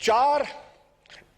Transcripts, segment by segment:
4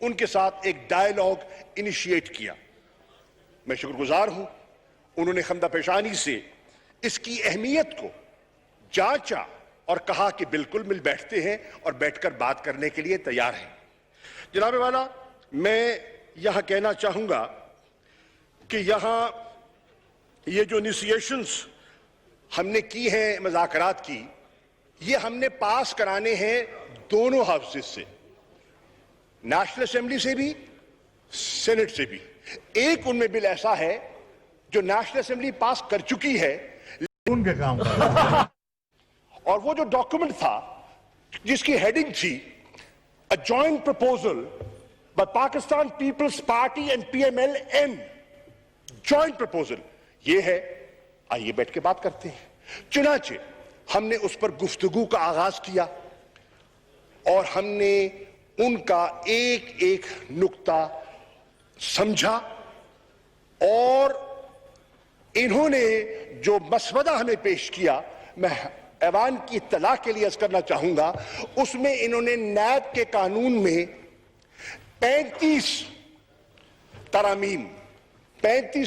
ان کے ساتھ ایک ڈائیلاگ انیشیٹ کیا. میں شکر گزار ہوں, انہوں نے خمدہ پیشانی سے اس کی اہمیت کو جانچا اور کہا کہ بالکل مل بیٹھتے ہیں اور بیٹھ کر بات کرنے کے لیے تیار ہیں. جناب والا, میں یہاں کہنا چاہوں گا کہ یہاں یہ جو انیشیشنز ہم نے کی ہیں مذاکرات کی, یہ ہم نے پاس کرانے ہیں دونوں ہاؤسز سے, نیشنل اسمبلی سے بھی, سینٹ سے بھی. ایک ان میں بل ایسا ہے جو نیشنل اسمبلی پاس کر چکی ہے, ان کے کام اور وہ جو ڈاکومنٹ تھا جس کی ہیڈنگ تھی A joint proposal by Pakistan People's Party and PMLN, joint proposal, یہ ہے. آئیے بیٹھ کے بات کرتے ہیں. چنانچہ ہم نے اس پر گفتگو کا آغاز کیا اور ہم نے ان کا ایک ایک نکتہ سمجھا, اور انہوں نے جو مسودہ ہمیں پیش کیا, میں ایوان کی اطلاع کے لیے عرض کرنا چاہوں گا, اس میں انہوں نے نیب کے قانون میں 35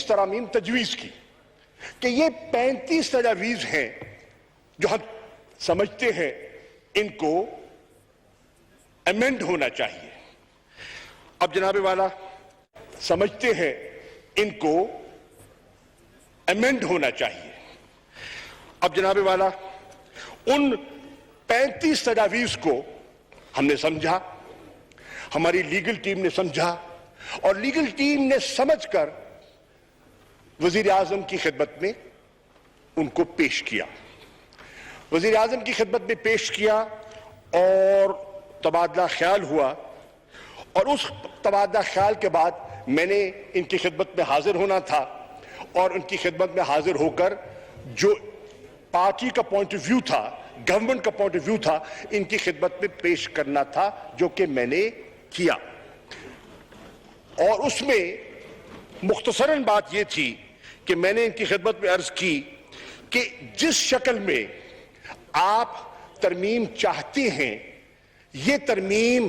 ترامیم تجویز کی کہ یہ 35 تجاویز ہیں جو ہم سمجھتے ہیں ان کو ایمنڈ ہونا چاہیے. اب جناب والا, سمجھتے ہیں ان کو ایمنڈ ہونا چاہیے. اب جناب والا, ان 35 تجاویز کو ہم نے سمجھا, ہماری لیگل ٹیم نے سمجھا, اور لیگل ٹیم نے سمجھ کر وزیر اعظم کی خدمت میں ان کو پیش کیا. وزیر اعظم کی خدمت میں پیش کیا اور تبادلہ خیال ہوا, اور اس تبادلہ خیال کے بعد میں نے ان کی خدمت میں حاضر ہونا تھا, اور ان کی خدمت میں حاضر ہو کر جو پارٹی کا پوائنٹ آف ویو تھا, گورنمنٹ کا پوائنٹ آف ویو تھا, ان کی خدمت میں پیش کرنا تھا, جو کہ میں نے کیا. اور اس میں مختصراً بات یہ تھی کہ میں نے ان کی خدمت میں عرض کی کہ جس شکل میں آپ ترمیم چاہتے ہیں, یہ ترمیم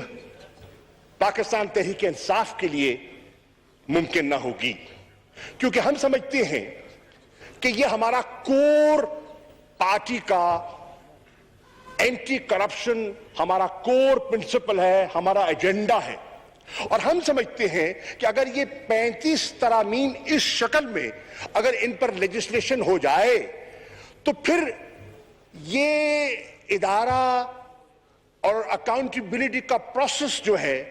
پاکستان تحریک انصاف کے لیے ممکن نہ ہوگی, کیونکہ ہم سمجھتے ہیں کہ یہ ہمارا کور پارٹی کا اینٹی کرپشن ہمارا کور پرنسپل ہے, ہمارا ایجنڈا ہے. اور ہم سمجھتے ہیں کہ اگر یہ 35 ترامیم اس شکل میں اگر ان پر لیجسلیشن ہو جائے تو پھر یہ ادارہ اور اکاؤنٹیبلٹی کا پروسیس جو ہے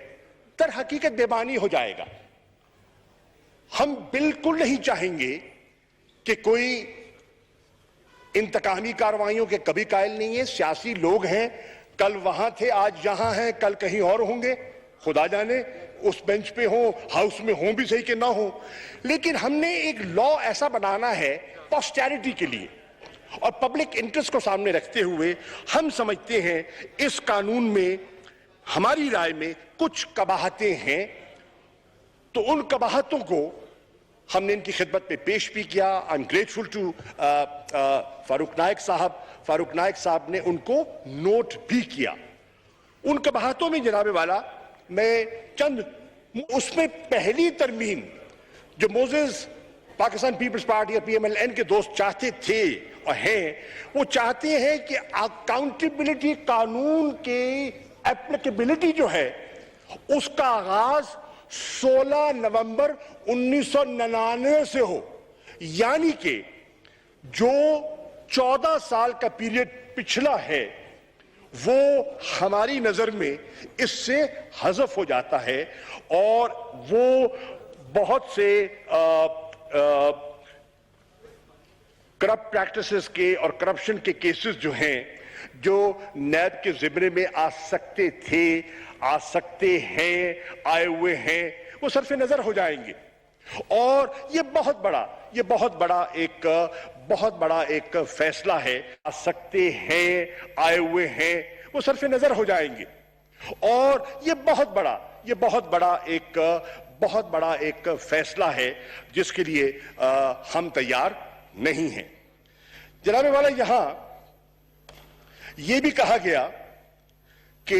در حقیقت بے معنی ہو جائے گا. ہم بالکل نہیں چاہیں گے کہ کوئی انتقامی کارروائیوں کے کبھی قائل نہیں ہے. سیاسی لوگ ہیں, کل وہاں تھے, آج یہاں ہیں, کل کہیں اور ہوں گے, خدا جانے اس بینچ پہ ہوں, ہاؤس میں ہوں بھی صحیح کہ نہ ہوں. لیکن ہم نے ایک لا ایسا بنانا ہے پوسٹیریٹی کے لیے, اور پبلک انٹرسٹ کو سامنے رکھتے ہوئے ہم سمجھتے ہیں اس قانون میں ہماری رائے میں کچھ قباحتیں ہیں, تو ان قباحتوں کو ہم نے ان کی خدمت میں پیش بھی کیا. آئی ایم گریٹفل ٹو فاروق نائک صاحب نے ان کو نوٹ بھی کیا. ان قباحتوں میں جناب والا میں چند, اس میں پہلی ترمیم جو موزز پاکستان پیپلز پارٹی اور PMLN کے دوست چاہتے تھے اور ہیں, وہ چاہتے ہیں کہ اکاؤنٹیبلٹی قانون کی اپلیکیبلٹی جو ہے اس کا آغاز 16 نومبر 1999 سے ہو, یعنی کہ جو 14 سال کا پیریڈ پچھلا ہے وہ ہماری نظر میں اس سے حذف ہو جاتا ہے, اور وہ بہت سے کرپٹ پریکٹسز کے اور کرپشن کے کیسز جو ہیں جو نیب کے زمرے میں آ سکتے تھے, آ سکتے ہیں, آئے ہوئے ہیں, وہ صرف نظر ہو جائیں گے. اور یہ بہت بڑا ایک فیصلہ ہے, آ سکتے ہیں, آئے ہوئے ہیں, وہ صرف نظر ہو جائیں گے. اور یہ بہت بڑا ایک فیصلہ ہے جس کے لیے ہم تیار نہیں ہیں. جناب والا, یہاں یہ بھی کہا گیا کہ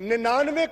99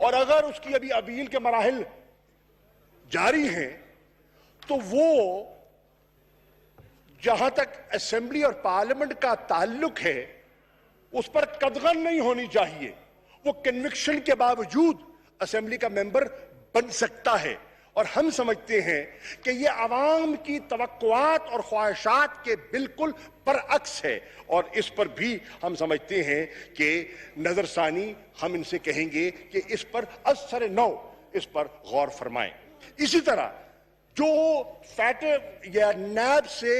اور اگر اس کی ابھی اپیل کے مراحل جاری ہیں تو وہ جہاں تک اسمبلی اور پارلیمنٹ کا تعلق ہے اس پر قدغن نہیں ہونی چاہیے. وہ کنوکشن کے باوجود اسمبلی کا ممبر بن سکتا ہے, اور ہم سمجھتے ہیں کہ یہ عوام کی توقعات اور خواہشات کے بالکل برعکس ہے, اور اس پر بھی ہم سمجھتے ہیں کہ نظر ثانی ہم ان سے کہیں گے کہ اس پر از سر نو اس پر غور فرمائیں. اسی طرح جو فیٹر یا نیب سے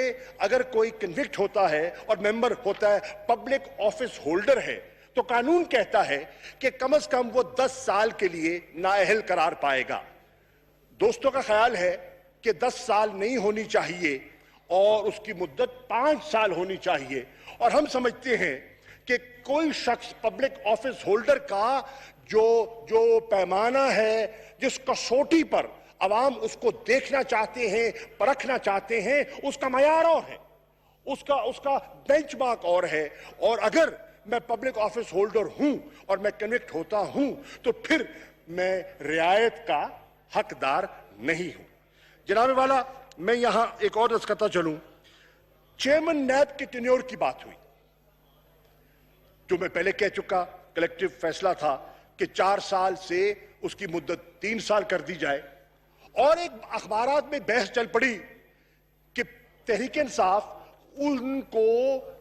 اگر کوئی کنوکٹ ہوتا ہے اور ممبر ہوتا ہے, پبلک آفس ہولڈر ہے, تو قانون کہتا ہے کہ کم از کم وہ 10 سال کے لیے نااہل قرار پائے گا. دوستوں کا خیال ہے کہ 10 سال نہیں ہونی چاہیے اور اس کی مدت 5 سال ہونی چاہیے, اور ہم سمجھتے ہیں کہ کوئی شخص پبلک آفس ہولڈر کا جو پیمانہ ہے, جس کسوٹی پر عوام اس کو دیکھنا چاہتے ہیں, پرکھنا چاہتے ہیں, اس کا معیار اور ہے, اس کا بینچ مارک اور ہے. اور اگر میں پبلک آفس ہولڈر ہوں اور میں کنوکٹ ہوتا ہوں تو پھر میں رعایت کا حقدار نہیں ہوں. جناب والا, میں یہاں ایک اور عرض کرتا چلوں. چیئرمین نیب کے ٹینیور کی بات ہوئی, جو میں پہلے کہہ چکا, کلیکٹیو فیصلہ تھا کہ 4 سال سے اس کی مدت 3 سال کر دی جائے. اور ایک اخبارات میں بحث چل پڑی کہ تحریک انصاف ان کو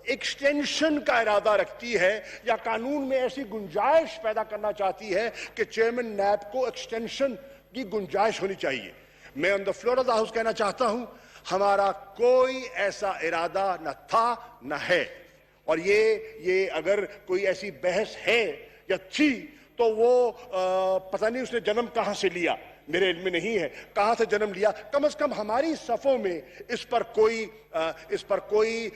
ایکسٹینشن کا ارادہ رکھتی ہے یا قانون میں ایسی گنجائش پیدا کرنا چاہتی ہے کہ چیئرمین نیب کو ایکسٹینشن کی گنجائش ہونی چاہیے. میں on the floor of the house کہنا چاہتا ہوں, ہمارا کوئی ایسا ارادہ نہ تھا نہ ہے, اور یہ اگر کوئی ایسی بحث ہے یا تھی تو وہ پتہ نہیں اس نے جنم کہاں سے لیا, میرے علم میں نہیں ہے کہاں سے جنم لیا. کم از کم ہماری صفوں میں اس پر کوئی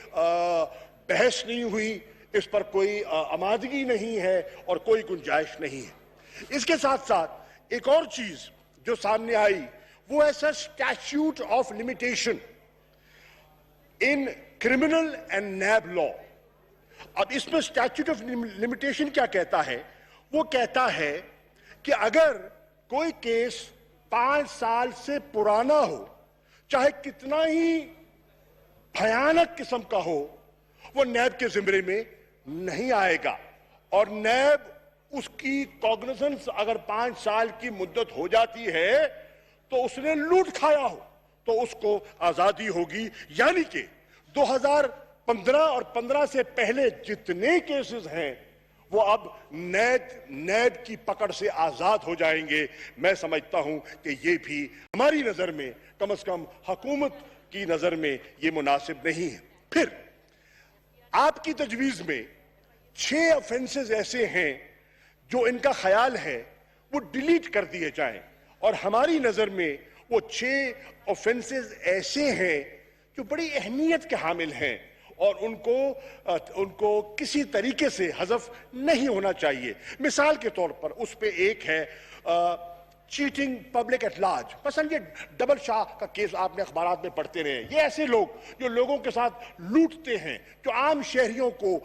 بحث نہیں ہوئی, اس پر کوئی آمادگی نہیں ہے اور کوئی گنجائش نہیں ہے. اس کے ساتھ ساتھ ایک اور چیز جو سامنے آئی وہ ایسا statute of limitation in criminal and NAB law. اب اس میں اسٹیچیوٹ آف لمیٹیشن کیا کہتا ہے؟ وہ کہتا ہے کہ اگر کوئی کیس 5 سال سے پرانا ہو, چاہے کتنا ہی بھیانک قسم کا ہو, وہ نیب کے زمرے میں نہیں آئے گا, اور نیب اس کی کوگنیزنس اگر 5 سال کی مدت ہو جاتی ہے تو اس نے لوٹ کھایا ہو تو اس کو آزادی ہوگی. یعنی کہ 2015 اور 15 سے پہلے جتنے کیسز ہیں وہ اب نیب کی پکڑ سے آزاد ہو جائیں گے. میں سمجھتا ہوں کہ یہ بھی ہماری نظر میں, کم از کم حکومت کی نظر میں, یہ مناسب نہیں ہے. پھر آپ کی تجویز میں 6 آفینسز ایسے ہیں جو ان کا خیال ہے وہ ڈیلیٹ کر دیے جائیں, اور ہماری نظر میں وہ 6 آفینسز ایسے ہیں جو بڑی اہمیت کے حامل ہیں اور ان کو کسی طریقے سے حذف نہیں ہونا چاہیے. مثال کے طور پر اس پہ ایک ہے چیٹنگ پبلک ایٹ لارج. مثلا یہ ڈبل شاہ کا کیس آپ نے اخبارات میں پڑھتے رہے. یہ ایسے لوگ جو لوگوں کے ساتھ لوٹتے ہیں, جو عام شہریوں کو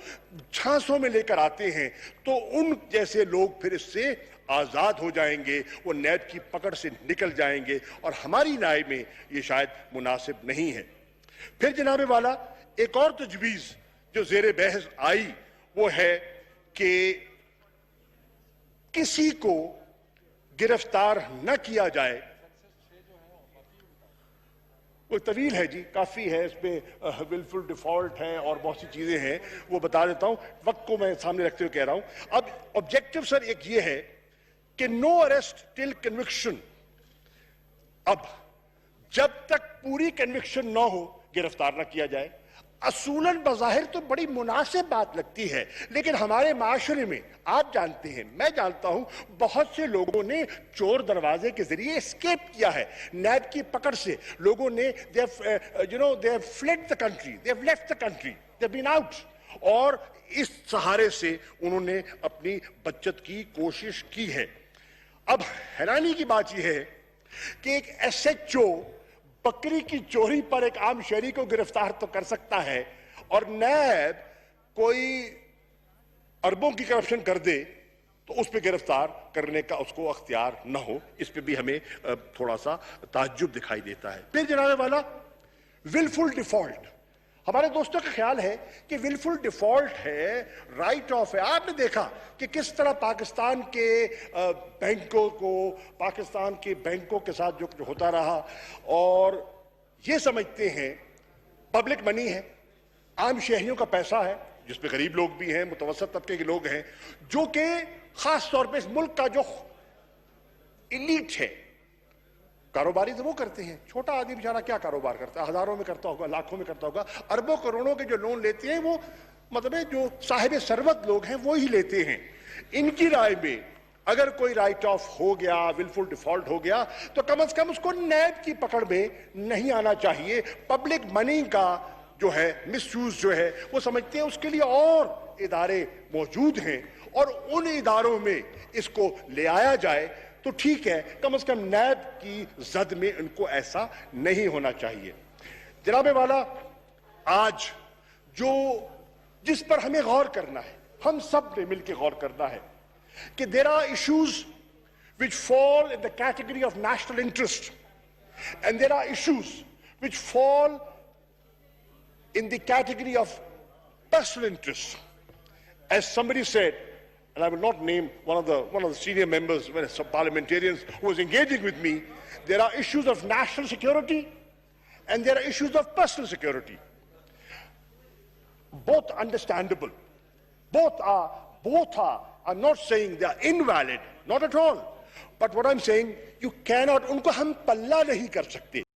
جھانسوں میں لے کر آتے ہیں, تو ان جیسے لوگ پھر اس سے آزاد ہو جائیں گے, وہ نیب کی پکڑ سے نکل جائیں گے, اور ہماری رائے میں یہ شاید مناسب نہیں ہے. پھر جناب والا, ایک اور تجویز جو زیر بحث آئی وہ ہے کہ کسی کو گرفتار نہ کیا جائے. وہ طویل ہے جی, کافی ہے, اس میں ولفل ڈیفالٹ ہیں اور بہت سی چیزیں ہیں, وہ بتا دیتا ہوں, وقت کو میں سامنے رکھتے ہوئے کہہ رہا ہوں. اب آبجیکٹو سر ایک یہ ہے کہ نو اریسٹ ٹل کنوکشن. اب جب تک پوری کنوکشن نہ ہو گرفتار نہ کیا جائے. اصولاً بظاہر تو بڑی مناسب بات لگتی ہے, لیکن ہمارے معاشرے میں آپ جانتے ہیں, میں جانتا ہوں, بہت سے لوگوں نے چور دروازے کے ذریعے اسکیپ کیا ہے نیب کی پکڑ سے. لوگوں نے they have fled the country, they have left the country, they have been out, اور اس سہارے سے انہوں نے اپنی بچت کی کوشش کی ہے. اب حیرانی کی بات یہ ہے کہ ایک ایس ایچ او بکری کی چوری پر ایک عام شہری کو گرفتار تو کر سکتا ہے, اور نیب کوئی اربوں کی کرپشن کر دے تو اس پہ گرفتار کرنے کا اس کو اختیار نہ ہو. اس پہ بھی ہمیں تھوڑا سا تعجب دکھائی دیتا ہے. پھر جناب والا ولفل ڈیفالٹ. ہمارے دوستوں کا خیال ہے کہ ولفل ڈیفالٹ ہے, رائٹ آف ہے. آپ نے دیکھا کہ کس طرح پاکستان کے بینکوں کو, پاکستان کے بینکوں کے ساتھ جو ہوتا رہا, اور یہ سمجھتے ہیں پبلک منی ہے, عام شہریوں کا پیسہ ہے, جس پہ غریب لوگ بھی ہیں, متوسط طبقے کے لوگ ہیں, جو کہ خاص طور پہ اس ملک کا جو ایلیٹ ہے, کاروباری تو وہ کرتے ہیں, چھوٹا آدمی بیچارہ کیا کاروبار کرتا ہے, ہزاروں میں کرتا ہوگا, لاکھوں میں کرتا ہوگا, اربوں کروڑوں کے جو لون لیتے ہیں وہ مطلب جو صاحب ثروت لوگ ہیں وہ ہی لیتے ہیں. ان کی رائے میں اگر کوئی رائٹ آف ہو گیا, ولفل ڈیفالٹ ہو گیا, تو کم از کم اس کو نیب کی پکڑ میں نہیں آنا چاہیے. پبلک منی کا جو ہے مس یوز جو ہے وہ سمجھتے ہیں اس کے لیے اور ادارے موجود ہیں, اور ان اداروں میں اس کو لے آیا جائے تو ٹھیک ہے, کم از کم نیب کی زد میں ان کو ایسا نہیں ہونا چاہیے. جناب والا, آج جس پر ہمیں غور کرنا ہے, ہم سب نے مل کے غور کرنا ہے کہ there are issues which fall in the category of national interest and there are issues which fall in the category of personal interest. As somebody said, and I will not name one of the senior members, some parliamentarians who was engaging with me, there are issues of national security and there are issues of personal security. Both understandable. Both are, I'm not saying they are invalid, not at all. But what I'm saying, you cannot, unko hum palla nahi kar sakte.